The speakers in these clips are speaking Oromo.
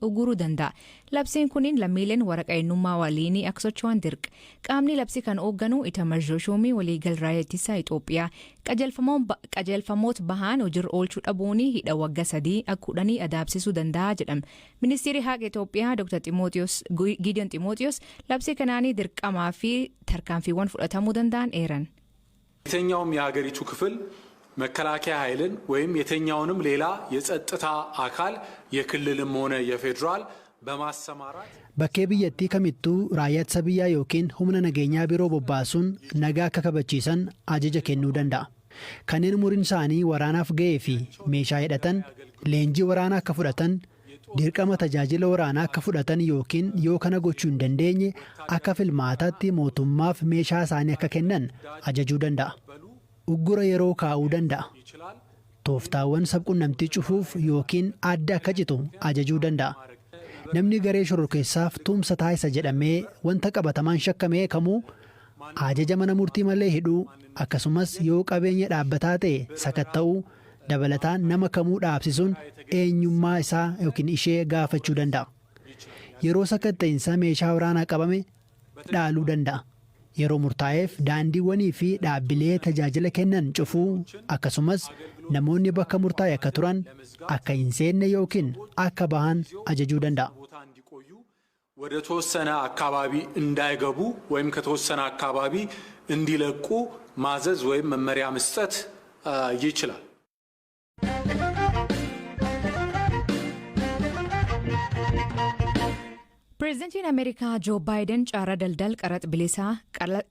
uguruu danda'a. Labsiin kuniin lammiileen waraqaa eenyummaa waliinii akka socho'an dirqa. Qaamni labsii kan hoogganu Itamar Jooshuumii waliigal raayyaa ittisa Itoophiyaa qajeelfamoota bahaan hojiirra oolchuu dhabuun hidha waggaa 3 akka 10 adaabsisuu danda'a jedhama. Ministeerri Haqa Itoophiyaa Dr. Gideon Ximootiyoos labsii kanaanii dirqamaa fi tarkaanfiiwwan fudhatamuu danda'an eeran. የትኛውም የሀገሪቱ ክፍል መከላከያ ኃይልን ወይም የትኛውንም ሌላ የጸጥታ አካል የክልልም ሆነ የፌደራል በማሰማራት bakkee biyyattii kamittuu raayyaa ittisa biyyaa yookiin humna nageenyaa biroo bobbaasuun nagaa akka kabachiisan ajaja kennuu danda'a. Kanneen umuriin isaanii waraanaaf ga'ee fi meeshaa hidhatan leenjii waraanaa akka fudhatan dirqama tajaajila waraanaa akka fudhatan yookiin yoo kana gochuu hin dandeenye akka filmaataatti mootummaaf meeshaa isaanii akka kennan ajajuu danda'a. Uggura yeroo kaa'uu danda'a. Tooftaawwan sabquunnamtii cufuuf yookiin adda akka citu ajajuu danda'a. Namni garee shororkeessaaf tumsa taasisa jedhamee wanta qabatamaan shakkamee kamuu ajaja mana murtii malee hidhuu akkasumas yoo qabeenya dhaabbataa ta'e sakatta'uu dabalataan nama kamuu dhaabsisuun eenyummaa isaa yookiin ishee gaafachuu danda'a. Yeroo sakatta'insa meeshaa waraanaa qabame dhaaluu danda'a. Yeroo murtaa'eef daandiiwwanii fi dhaabbilee tajaajila kennan cufuu akkasumas namoonni bakka murtaa'e akka turan akka hin seenne yookiin akka bahan ajajuu danda'a. ወደ ተወሰነ አካባቢ እንዳይገቡ ወይም ከተወሰነ አካባቢ እንዲለቁ ማዘዝ ወይም መመሪያ መስጠት ይችላል። Pireezidantiin Ameerikaa Joo Baayiden carraa daldala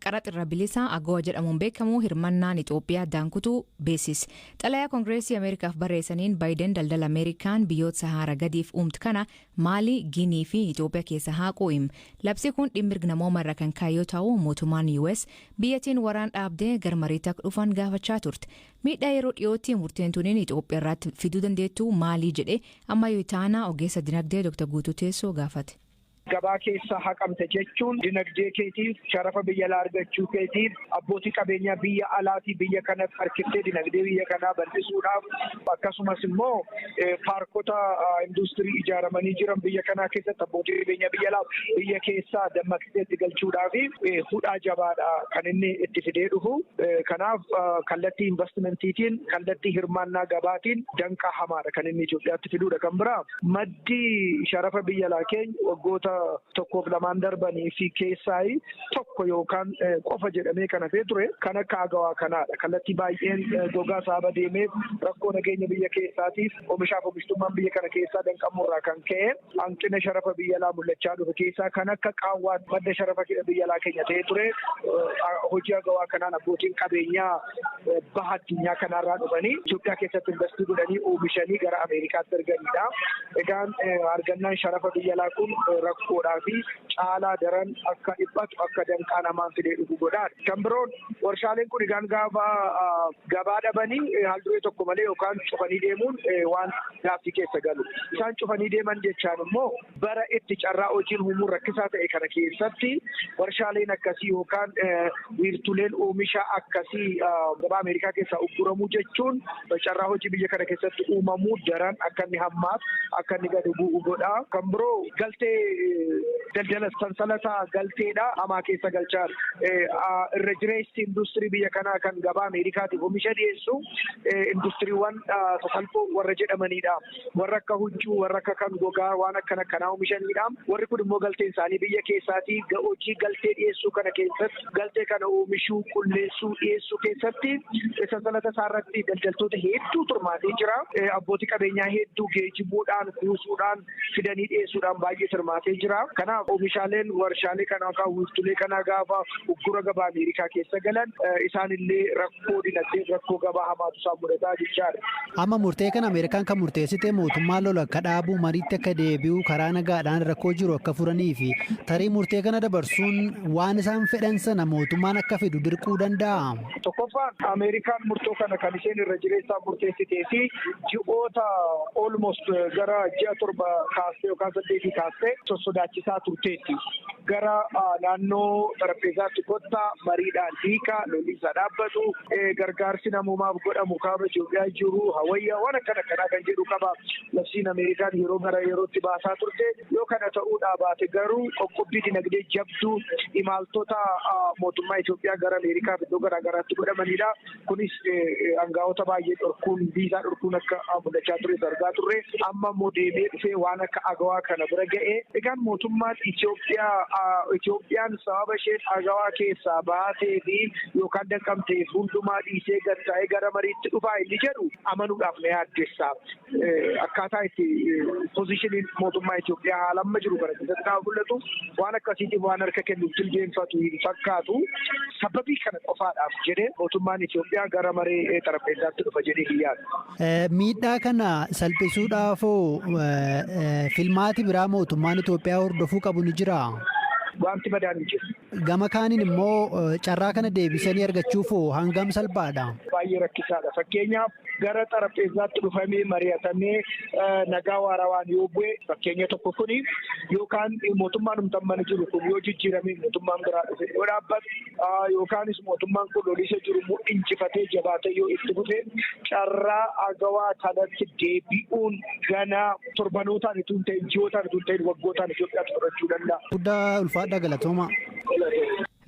qaraxa irra bilisaa AGOA jedhamuun beekamu hirmannaan Itoophiyaa daankutuu beeksise. Xalayaa Koongireesii Ameerikaaf barreessaniin Baayiden daldala Ameerikaan biyyoota Sahaara gadiif uumtu kana Maalii, Giinii fi Itoophiyaa keessa haquu hima. Labsi kun dhimmirga namooma irra kan kaayyoo ta'u mootummaan US biyyattiin waraan dhaabdee garmariitti akka dhufan gaafachaa turte. Miidhaa yeroo dhiyootti murteen tuniin Itoophiyaa irratti fiduu dandeettu maalii jedhe ammayyuu taanaa ogeessa dinagdee Dr. Guutuu Teessoo gaafate. Gabaa keessa haqamte jechuun dinagdee keetiif sharafa biyya alaa argachuu keetiif abbootii qabeenyaa biyya alaatii biyya kanatti harkiftee dinagdee biyya kanaa bal'isuudhaaf akkasumas immoo paarkota industirii ijaaramanii jiran biyya kanaa keessatti abbootii qabeenyaa biyya alaa biyya keessaa dammaqsiteetti galchuudhaaf hudhaa jabaadha kan inni itti fidee dhufu. Kanaaf kallattii investimentiitiin kallattii hirmaannaa gabaatiin danqaa hamaadha kan inni Itoophiyaatti fiduudha. Kan biraa maddi sharafa biyya alaa keenya waggoota tokkoof lamaan darbanii fi keessaa tokko yookaan qofa jedhamee kan hafee ture kan akka AGOA kanaadha. Kallattii baay'een gogaa saaba deemeef rakkoo nageenya biyya keessaatiif oomishaaf oomishtummaan biyya kana keessaa danqamurraa kan ka'e hanqina sharafa biyya alaa mul'achaa dhufe keessaa kan akka qaawwaan madda sharafa biyya alaa keenya ta'ee ture hojii AGOA kanaan abbootiin qabeenyaa baha addunyaa kanarraa dhufanii Itoophiyaa keessatti investii godhanii oomishanii gara Ameerikaatti erganidha. Egaan argannaan sharafa biyya alaa kun rakkoodhaa fi caalaa daran akka dhiphatu akka danqaa namaan fidee dhufu godhaadha. Kan biroon warshaaleen kun egaan gaafa gabaa dhabanii haalduree tokko malee yookaan cufanii deemuun waan gaaffii keessa galu. Isaan cufanii deeman jechaan immoo bara itti carraa hojiin uumuun rakkisaa ta'e kana keessatti warshaaleen akkasii yookaan wiirtuleen oomisha akkasii gabaa Ameerikaa keessaa ugguramuu jechuun carraa hojii biyya kana keessatti uumamuu daran akka inni hammaatu akka inni gadi bu'u godha. Kan biroo galtee daldala sansalataa galteedha hamaa keessa galchaa irra jireessi industirii biyya kanaa kan gabaa Ameerikaatiif oomisha dhiyeessu industiriiwwan sasalphoo warra jedhamanidha. Warra akka huccuu warra akka kan gogaa waan akkanaa oomishanidha. Warri kun immoo galteen isaanii biyya keessaatii hojii galtee dhiyeessuu kana keessatti galtee kana oomishuu qulleessuu dhiyeessuu keessatti sansalata isaarratti daldaltoota hedduu turmaatee jira. Abbootii qabeenyaa hedduu geejibuudhaan kuusuudhaan fidanii dhiyeessuudhaan baay'ee turmaatee jira. Kanaaf oomishaaleen warshaalee kanaa yookaan wiirtulee kanaa gaafa uggura gabaa Ameerikaa keessa galan isaanillee rakkoo dinagdee rakkoo gabaa hamaatu isaan mudataa jechaadha. Amma murtee kana Ameerikaan kan murteessite mootummaan lola akka dhaabu mariitti akka deebi'u karaa nagaadhaan rakkoo jiru akka furanii fi tarii murtee kana dabarsuun waan isaan fedhan sana sana mootummaan akka fidu dirquu danda'a? Tokkoffaan Ameerikaan murtoo kana kan isheen irra jireessaan murteessitee fi ji'oota almost gara ji'a 7 kaastee yookaan 8 kaastee sodaachisaa turteetti. Gara naannoo xarapheezaatti kottaa mariidhaan hiikaa lollisaa dhaabbatu gargaarsi namoomaaf godhamu kaaba Itoophiyaa jiru hawayyaa waan akkanaa kan jedhu qaba. Labsiin Ameerikaan yeroo gara yerootti baasaa turte yoo kana ta'uudhaa baate garuu qoqqobbii dinagdee jabduu imaltoota mootummaa Itoophiyaa gara Ameerikaa iddoo garaagaraatti godhamanidha. Kunis aangaa'ota baay'ee dhorkuun viizaa dhorkuun akka mudachaa ture argaa turre amma immoo deemee dhufee waan akka agawaa kana bira ga'ee egaan mootummaan Itoophiyaan sababa isheen agawaa keessaa baatee fi yookaan danqamtee hundumaa dhiisee gattaa'ee gara mariitti dhufaa inni jedhu amanuudhaaf na yaaddessa. Akkaataa itti pozishiniin mootummaa Itoophiyaa haala amma jiru kana keessatti naa mul'atu waan akkasiitiif waan harka kennuuf jilbeenfatu hin fakkaatu. Sababii kana qofaadhaaf jedhee mootummaan Itoophiyaa gara maree xarapheezaatti dhufa jedhee hin yaadu. Miidhaa kana salphisuudhaafoo filmaati biraa mootummaan Itoophiyaa hordofuu qabu ni jiraa? Wanti madaan hin jiru. Gama kaaniin immoo carraa kana deebisanii argachuuf hangam salphaadha? Baay'ee rakkisaadha. Fakkeenyaaf gara xarapheezaatti dhufamee mari'atamee nagaa waarawaan yoo bu'e fakkeenya tokko kuni yookaan mootummaan humnaan jiru kun yoo jijjiirame mootummaan biraa dhufe yoo dhaabbatu yookaanis mootummaan kun lolisa jiru injifatee jabaatee yoo itti dhufe carraa agawaa kanatti deebi'uun ganaa torbanootaan itoo hin ta'in ji'ootaan itoo hin ta'in waggootaan Itoophiyaatti fudhachuu danda'a. Guddaa ulfaadha galatooma.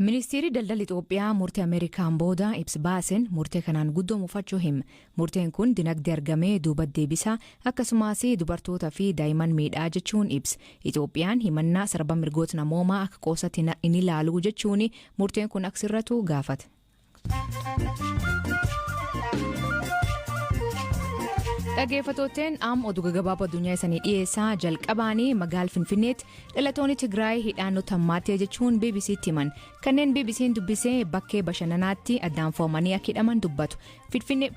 Ministeerri daldala Itoophiyaa murtee Ameerikaan booda ibsa baaseen murtee kanaan guddoo mufachuu hima. Murteen kun dinagdee argamee duuba deebisaa akkasumas dubartootaa fi daa'imman miidhaa jechuun ibsa. Itoophiyaan himannaa sarba mirgoota namoomaa akka qoosatti in ilaalu jechuun murteen kun akka sirratu gaafate. Dhaggeeffattootni oduu gaggabaaboo addunyaa isaanii dhiyeessaa jalqabaanii magaalaa Finfinneetti dhalatoonni Tigraay hidhaannoo tammaatee jechuun BBC'tti himan. Kanneen BBC'n dubbisee bakkee bashannanaatti addaan fo'amanii akka hidhaman dubbatu.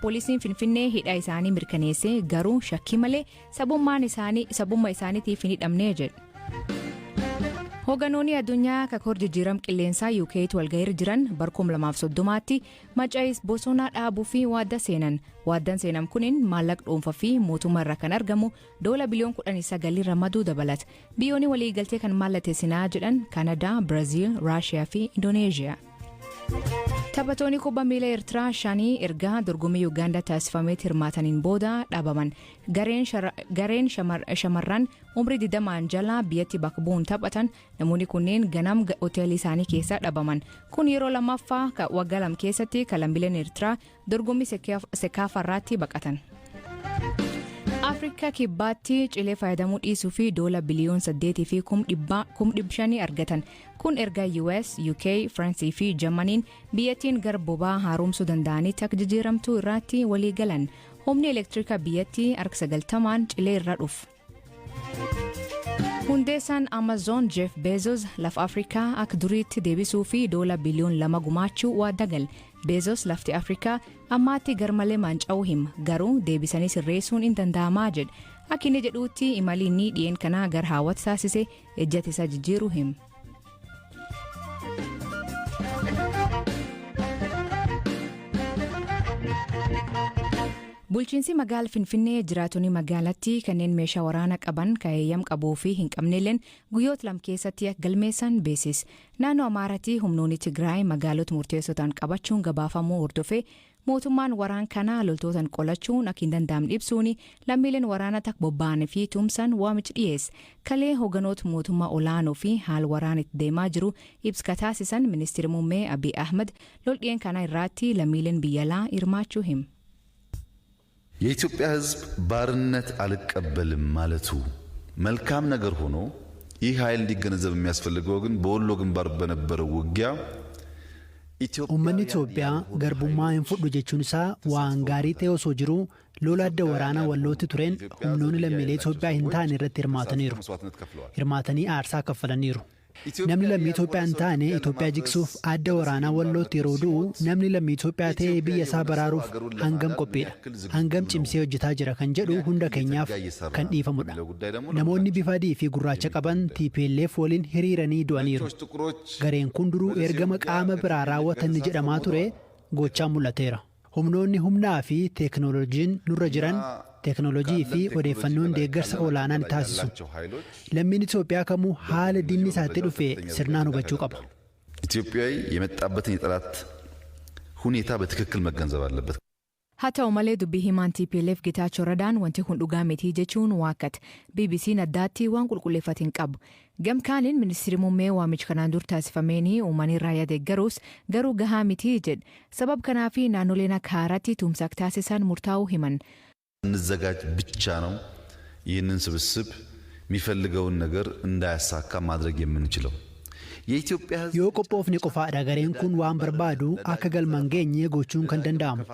Poolisiin Finfinnee hidhaa isaanii mirkaneessee garuu shakkii malee sabummaa isaaniitiif hin hidhamne jedhe. Hoganoonni addunyaa kakor jijjiiram qilleensaa UK'tti walgahiirra jiran barkum 2030tti macaa'is bosonaa dhaabuu fi waadda seenan. Waaddaan seenam kunin maallaqa dhuunfaa fi mootummaa irraa kan argamu $19 biliyoona ramaduu dabalata. Biyyoonni waliigaltee kan mallatteessinaa jedhan Kanadaa, Biraazil, Raashiyaa fi Indooneeziyaa. Taphattoonni kubbaa miilaa Eertiraa 5 ergaa dorgommii Ugaandaa taasifametti hirmaataniin booda dhaabaman. Gareen shamarran umrii 20 jalaa biyyatti bakka bu'uun taphatan namoonni kunneen ganam hoteelii isaanii keessaa dhaabaman. Kun yeroo lammaffaa waggaa lama keessatti lammiileen Eertiraa dorgommii sekaafaarraatti baqatan. Afrikaa kibbaatti cilee fayyadamuu dhiisuu fi $8 biliyoona fi $500 argatan. Kun erga US, UK, Firansii fi Jarmaniin biyyattiin gara boba'aa haaromsuu danda'anitti akka jijjiiramtu irratti walii galan. Humni elektirikaa biyyattii harka 90 cilee irra dhufu. Hundeessaan Amazon Jeff Bezos lafa Afrikaa akka duriitti deebisuu fi $2 biliyoona gumaachuu waadda gale. Bezos lafti Afrikaa ammaatti garmalee manca'uu hima garuu deebisanii sirreessuun hin danda'amaa jedhe. Akka inni jedhuutti imaliinni dhiyeen kanaa gara hawwata taasise ejjata isaa jijjiiruu hima. Bulchiinsi magaalaa Finfinnee jiraatonni magaalattii kanneen meeshaa waraanaa qaban kaayyam qabuu fi hin qabneelleen guyyoota lama keessatti galmeessan beeksise. Naannoo Amaaraatti humnoonni Tigraay magaalota murteessotaan qabachuun gabaafamuu hordofee mootummaan waraan kanaa loltootaan qolachuun akka hin danda'amne ibsuun lammiileen waraanaa takka bobba'anii fi tumsan waamicha dhiyeesse. Kalee hoganoota mootummaa olaanoo fi haal waraanitti deemaa jiru ibsa taasisan ministeerri muummee Abiy Ahmed lol'een kana irratti lammiileen biyyalaa hirmaachuu hima. የኢትዮጵያ ሕዝብ ባርነት አልቀበልም ማለቱ መልካም ነገር ሆኖ ይህ ኃይል እንዲገነዘብ የሚያስፈልገው ግን በወሎ ግንባር በነበረው ውጊያ Uummanni Itoophiyaa garbummaa hin fudhu jechuun isaa waan gaarii ta'e osoo jiru lola adda waraanaa wallootti tureen humnoonni lammiilee Itoophiyaa hin taane irratti hirmaatanii aarsaa kaffalaniiru. Namni lammii Itoophiyaa hin taane Itoophiyaa jigsuuf adda waraanaa wallootti yeroo du'u namni lammii Itoophiyaa ta'ee biyya isaa baraaruuf hangam qophiidha. Hangam cimsee hojjetaa jira kan jedhu hunda keenyaaf kan dhiifamudha. Namoonni bifa adii fi gurraacha qaban TPLF waliin hiriiranii du'aniiru. Gareen kun duruu ergama qaama biraa raawwatan jedhamaa ture gochaan mul'ateera. Humnoonni humnaa fi teeknooloojiin nurra jiran teeknooloojii fi odeeffannoon deeggarsa olaanaan taasisu. Lammiin Itoophiyaa kamuu haala diinni isaatti dhufe sirnaan hubachuu qaba. ኢትዮጵያዊ የመጣበትን የጠላት ሁኔታ በትክክል መገንዘብ አለበት. haa ta'u malee dubbii himaan TPLF Getaachoo Radaan wanti kun dhugaa miti jechuun waakkate. BBC'n addaatti waan qulqulleeffate hin qabu. Gamkaaniin ministeerri muummee waamicha kanaan dur taasifameen uummanni raayyaa deeggaruus garuu gahaa miti jedhe. Sabab kanaaf naannoleen akka haaraatti tumsa taasisan murtaa'uu himan. እንዘጋጅ ብቻ ነው ይህንን ስብስብ የሚፈልገውን ነገር እንዳያሳካ ማድረግ የምንችለው የኢትዮጵያ ሕዝብ yoo qophoofne qofaadha gareen kun waan barbaadu akka galmaan geenye gochuun kan danda'amu.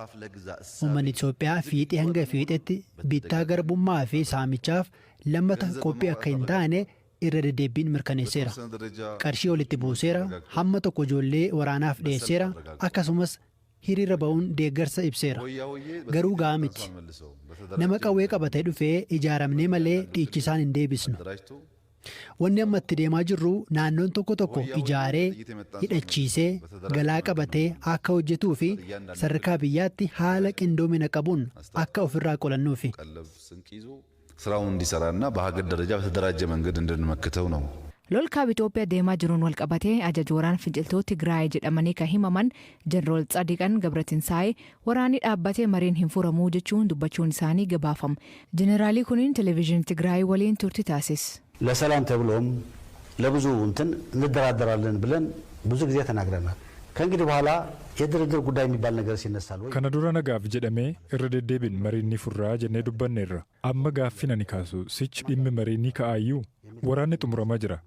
Uummanni Itoophiyaa fiixee hanga fiixetti bittaa garbummaa fi saamichaaf lammata qophii akka hin taane irra deddeebiin mirkaneesseera. Qarshii walitti buuseera, hamma tokko ijoollee waraanaaf dhiyeesseera, akkasumas hiriira ba'uun deeggarsa ibseera. Garuu gahaa miti. Nama qawwee qabatee dhufee ijaaramnee malee dhiichisaan hin deebisnu. Wanni amma itti deemaa jirru naannoon tokko tokko ijaaree hidhachiisee galaa qabatee akka hojjetuu fi sadarkaa biyyaatti haala qindoomina qabuun akka ofirraa qolannuufi. ስራውን እንዲሰራና በሀገር ደረጃ በተደራጀ መንገድ እንድንመክተው ነው. Lolkaab Itoophiyaa deemaa jiruun wal qabatee ajaja waraana finciltoota Tigraay jedhamanii kan himaman Jeneraal Tsadiqan Gabratinsaay waraanni dhaabbatee mariin hin furamuu jechuun dubbachuun isaanii gabaafama. Jeneraalii kuniin televezyiinii Tigraay waliin turtii taasise. ለሰላም ተብሎም ለብዙ እንትን እንደራደራለን ብለን ብዙ ጊዜ ተናግረናል. ከእንግዲህ በኋላ የድርድር ጉዳይ የሚባል ነገር ሲነሳል ወይ kana dura nagaaf jedhamee irra deddeebiin mariin ni furraa jennee dubbanneerra. Amma gaaffiin ani kaasu sichi dhimmi mariin ni ka'aayyuu waraanni xumuramaa jira.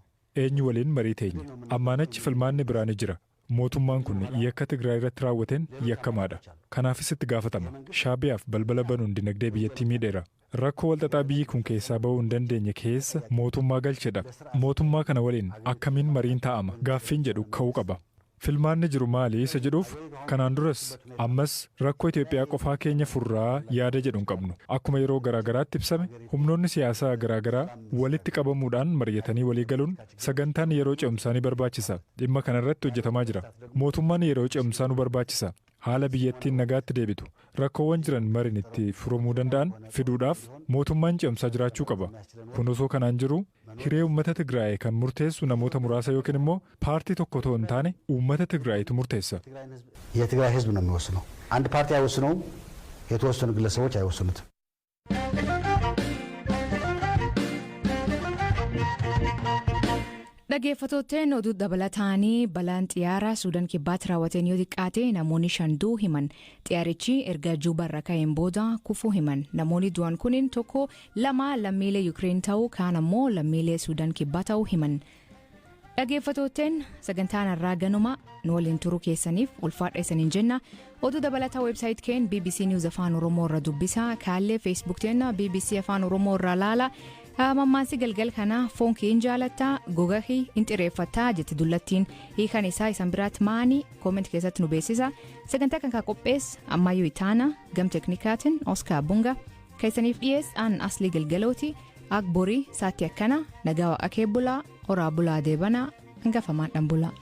Eenyu waliin marii teenya. Ammaan achi filmaanni biraa ni jira. Mootummaan kun yakka Tigraay irratti raawwateen yakkamaadha. Kanaafis itti gaafatama. Shaabiyaaf balbala banuun dinagdee biyyattii miidheera. Rakkoo walxaxaa biyyi kun keessaa ba'uu hin dandeenye keessa mootummaa galchedha. Mootummaa kana waliin akkamiin mariin taa'ama gaaffiin jedhu ka'uu qaba. Filmaanni jiru maali isa jedhuuf kanaan duras ammas rakkoo Itoophiyaa qofaa keenya furraa yaada jedhu hin qabnu. Akkuma yeroo garaagaraatti ibsame humnoonni siyaasaa garaagaraa walitti qabamuudhaan mari'atanii walii galuun sagantaan yeroo ce'umsaa ni barbaachisa. Dhimma kanarratti hojjetamaa jira. Mootummaan yeroo ce'umsaa nu barbaachisa. Haala biyyattiin nagaatti deebitu rakkoowwan jiran mariin itti furamuu danda'an fiduudhaaf mootummaan ce'umsaa jiraachuu qaba. Kun osoo kanaan jiru hiree uummata Tigraay kan murteessu namoota muraasa yookiin immoo paartii tokko otoo hin taane uummata Tigraayitu murteessa. የትግራይ ህዝብ ነው የሚወስነው። አንድ ፓርቲ አይወስነውም፣ የተወሰኑ ግለሰቦች አይወስኑትም። Dhaggeeffattootni oduu dabalataanii balaan xiyyaaraa Suudaan kibbaatti raawwateen yoo xiqqaate namoonni 5 himan. Xiyyaarichi erga Juubarra ka'een booda kufuu himan. Namoonni du'an kuniin tokko 2 lammiilee Yuukireen ta'uu kaan ammoo lammiilee Suudaan kibbaa ta'uu himan. Dhaggeeffattootni sagantaan irraa ganuma nu waliin turuu keessaniif ulfaadha isaniin jenna. Oduu dabalataa weebsaayit keen BBC News Afaan Oromoo irra dubbisaa kaallee Facebook teenna BBC Afaan Oromoo irra laala. Mammaansi galgal kana foon kee jaalatta goga kee inxireeffatta jetti dullattiin hiikan isaa isan biraatti maanii kooment keessatti nu beeksisa. Sagantaa kan qophees ammayyuu itaana gam teknikaatiin Oskar Bunga keessaniif dhiyeessaan aslii galgalooti akborii saatti akkana nagaa waaqa kee bulaa oraa bulaa deebanaa hangafamaan dhan bulaa.